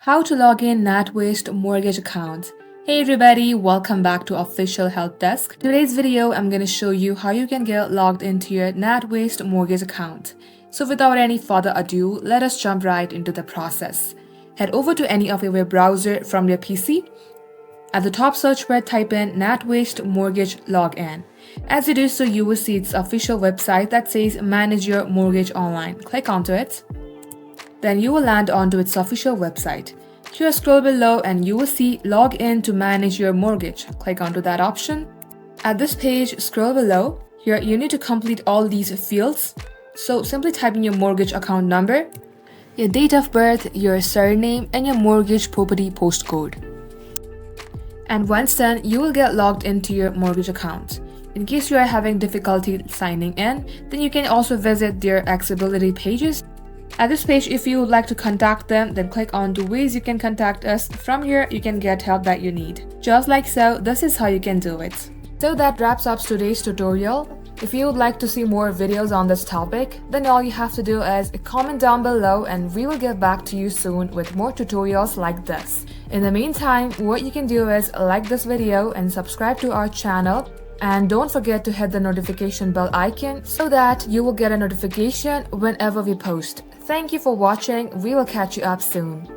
How to log in NatWest mortgage account. Hey everybody, welcome back to Official Help Desk. Today's video, I'm going to show you how you can get logged into your NatWest mortgage account. So without any further ado, let us jump right into the process. Head over to any of your web browser from your PC. At the top search bar, type in NatWest mortgage login. As you do so, you will see its official website that says Manage Your Mortgage Online. Click onto it. Then you will land onto its official website. Here, scroll below and you will see Log in to manage your mortgage. Click onto that option. At this page, scroll below. Here, you need to complete all these fields. So simply type in your mortgage account number, your date of birth, your surname, and your mortgage property postcode. And once done, you will get logged into your mortgage account. In case you are having difficulty signing in, then you can also visit their accessibility pages. At this page, if you would like to contact them, then click on the ways you can contact us. From here, you can get help that you need. Just like so, this is how you can do it. So that wraps up today's tutorial. If you would like to see more videos on this topic, then all you have to do is comment down below and we will get back to you soon with more tutorials like this. In the meantime, what you can do is like this video and subscribe to our channel. And don't forget to hit the notification bell icon so that you will get a notification whenever we post. Thank you for watching. We will catch you up soon.